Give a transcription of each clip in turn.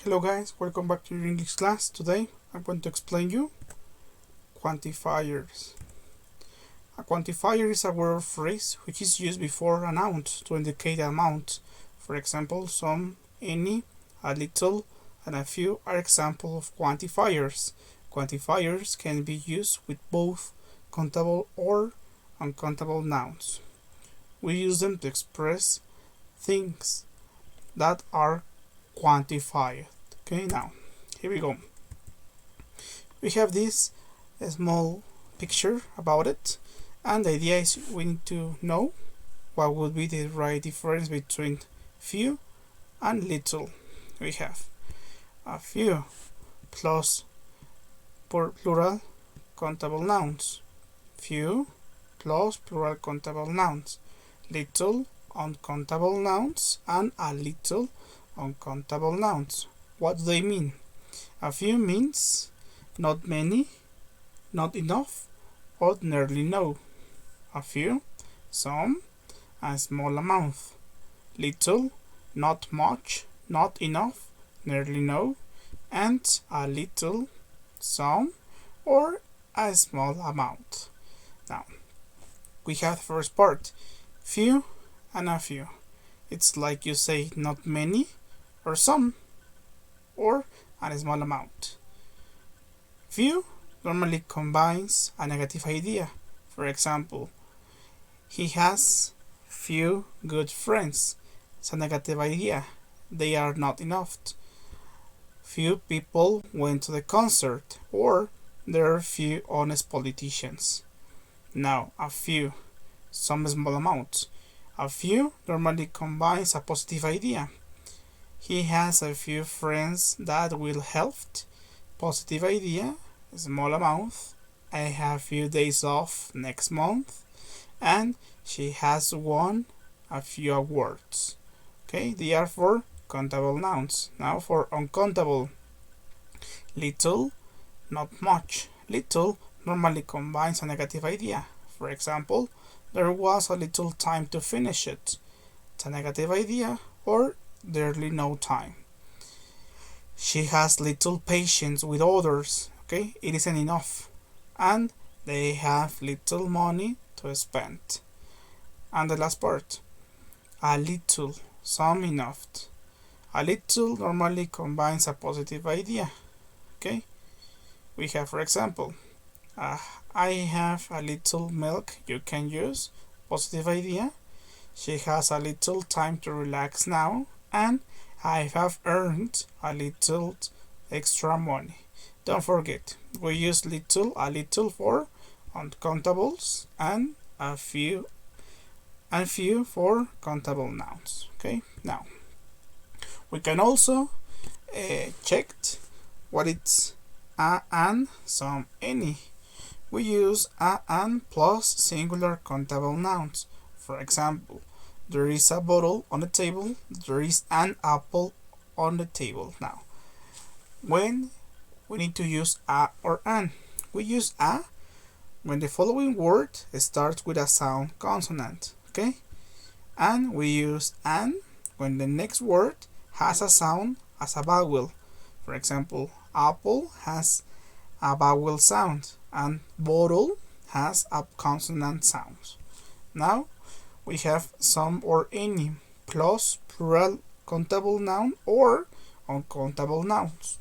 Hello guys, welcome back to your English class. Today I'm going to explain you quantifiers. A quantifier is a word or phrase which is used before a noun to indicate an amount. For example, some, any, a little, and a few are examples of quantifiers. Quantifiers can be used with both countable or uncountable nouns. We use them to express things that are quantified. Okay, now here we go. We have this small picture about it, and the idea is we need to know what would be the right difference between few and little. We have a few plus plural countable nouns, few plus plural countable nouns, little uncountable nouns, and a little uncountable nouns. What do they mean? A few means not many, not enough, or nearly no. A few, some, a small amount. Little, not much, not enough, nearly no, and a little, some, or a small amount. Now, we have the first part, few and a few. It's like you say not many, or some, or a small amount. Few normally combines a negative idea. For example, he has few good friends. It's a negative idea. They are not enough. Few people went to the concert, or there are few honest politicians. Now, a few, some small amount. A few normally combines a positive idea. He has a few friends that will help. Positive idea, small amount. I have few days off next month, and she has won a few awards. Okay, they are for countable nouns. Now for uncountable. Little, not much. Little normally combines a negative idea. For example, there was a little time to finish it. It's a negative idea, or barely no time. She has little patience with others. Okay, it isn't enough, and they have little money to spend. And the last part, a little, some enough. A little normally combines a positive idea. Okay, we have, for example, I have a little milk you can use. Positive idea. She has a little time to relax now, and I have earned a little extra money. Don't forget, we use a little for uncountables, and a few for countable nouns. Okay, now we can also check what it's a, and, some, any. We use a and plus singular countable nouns. For example, there is a bottle on the table, there is an apple on the table. Now, when we need to use a or an, we use a when the following word starts with a sound consonant. Okay, and we use an when the next word has a sound as a vowel. For example, apple has a vowel sound, and bottle has a consonant sound. Now we have some or any plus plural countable noun or uncountable nouns.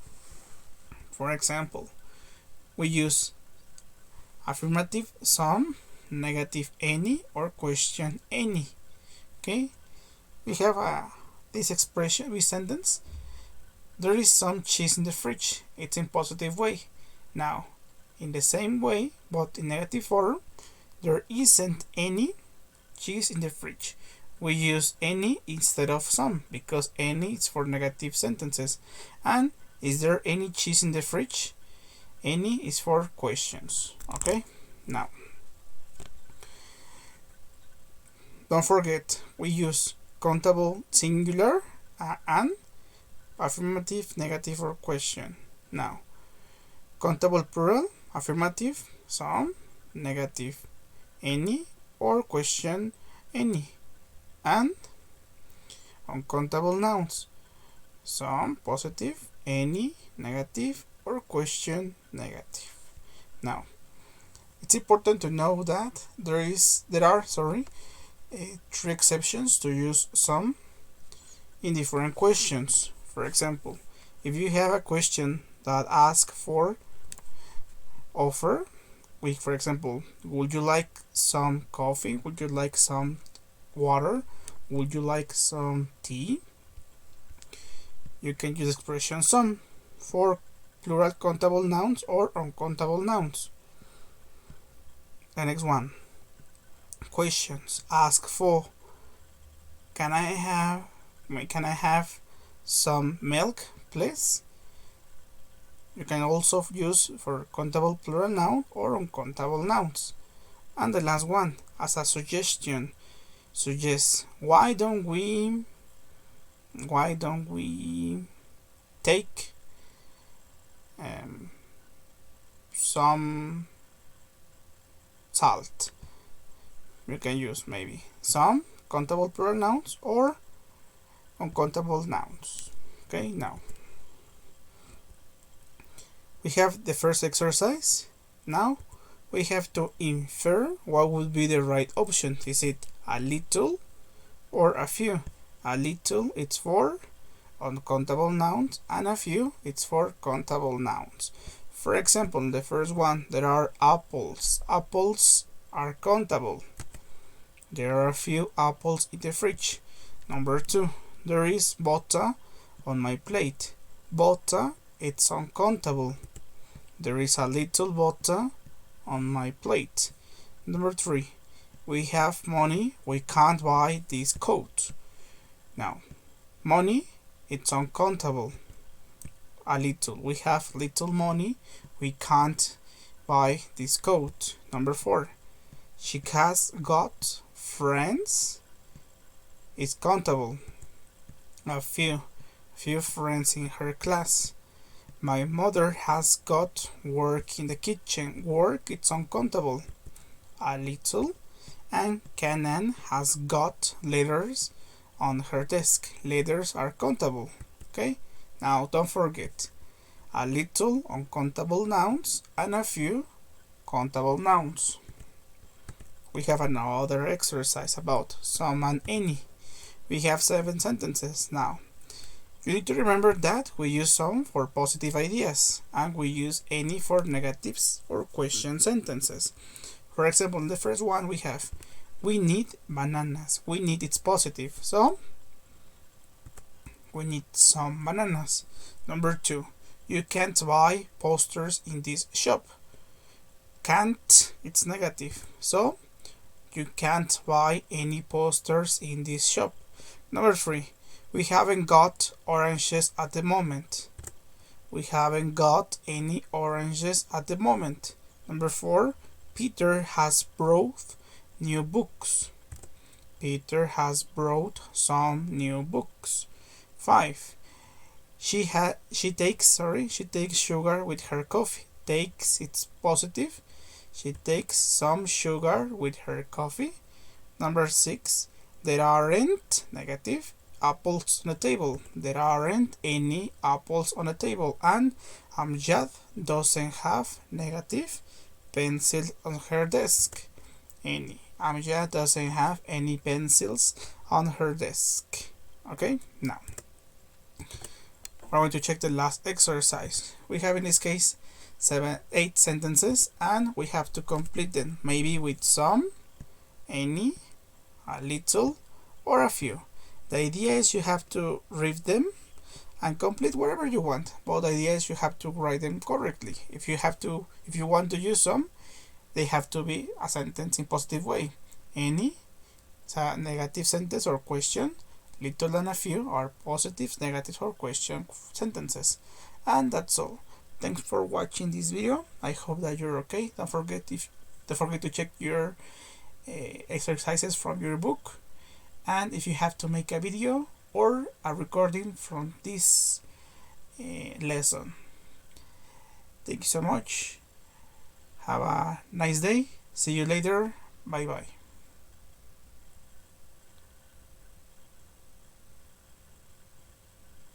For example, we use affirmative some, negative any, or question any. Okay, we have this expression, this sentence. There is some cheese in the fridge. It's in positive way. Now, in the same way, but in negative form, there isn't any cheese in the fridge. We use any instead of some because any is for negative sentences. And is there any cheese in the fridge? Any is for questions. Okay, now don't forget we use countable singular and affirmative, negative, or question. Now, countable plural, affirmative, some, negative, any, or question any. And uncountable nouns, some positive, any, negative, or question, negative. Now, it's important to know that there are three exceptions to use some in different questions. For example, if you have a question that asks for offer, for example, would you like some coffee? Would you like some water? Would you like some tea? You can use expression some for plural countable nouns or uncountable nouns. The next one, questions ask for, can I have some milk, please? You can also use for countable plural noun or uncountable nouns. And the last one, as a suggestion, suggest, why don't we take some salt? You can use maybe some countable plural nouns or uncountable nouns. Okay, now we have the first exercise. Now we have to infer what would be the right option. Is it a little or a few? A little, it's for uncountable nouns, and a few, it's for countable nouns. For example, the first one, there are apples. Apples are countable. There are a few apples in the fridge. Number two, there is butter on my plate. Butter, it's uncountable. There is a little butter on my plate. Number three, we have money. We can't buy this coat. Now, money, it's uncountable. A little. We have little money. We can't buy this coat. Number four, she has got friends. It's countable. A few friends in her class. My mother has got work in the kitchen. Work, it's uncountable. A little. And Canan has got letters on her desk. Letters are countable. Okay? Now don't forget, a little uncountable nouns and a few countable nouns. We have another exercise about some and any. We have 7 sentences now. You need to remember that we use some for positive ideas and we use any for negatives or question sentences. For example, in the first one we have, we need bananas. We need, it's positive, so we need some bananas. Number two, you can't buy posters in this shop. Can't, it's negative, so you can't buy any posters in this shop. Number three, we haven't got oranges at the moment. We haven't got any oranges at the moment. Number four, Peter has brought new books. Peter has brought some new books. 5. She takes sugar with her coffee. Takes, it's positive. She takes some sugar with her coffee. Number 6. There aren't, negative, apples on the table. There aren't any apples on the table. And Amjad doesn't have, negative, pencil on her desk. Any. Amjad doesn't have any pencils on her desk. Okay, now we're going to check the last exercise. We have in this case 8 sentences and we have to complete them, maybe with some, any, a little, or a few. The idea is you have to read them and complete whatever you want, but the idea is you have to write them correctly. If you want to use some, they have to be a sentence in positive way. Any, it's a negative sentence or question. Little and a few are positives, negatives, or question sentences. And that's all. Thanks for watching this video. I hope that you're okay. Don't forget to check your exercises from your book. And if you have to make a video or a recording from this lesson. Thank you so much. Have a nice day. See you later. Bye bye.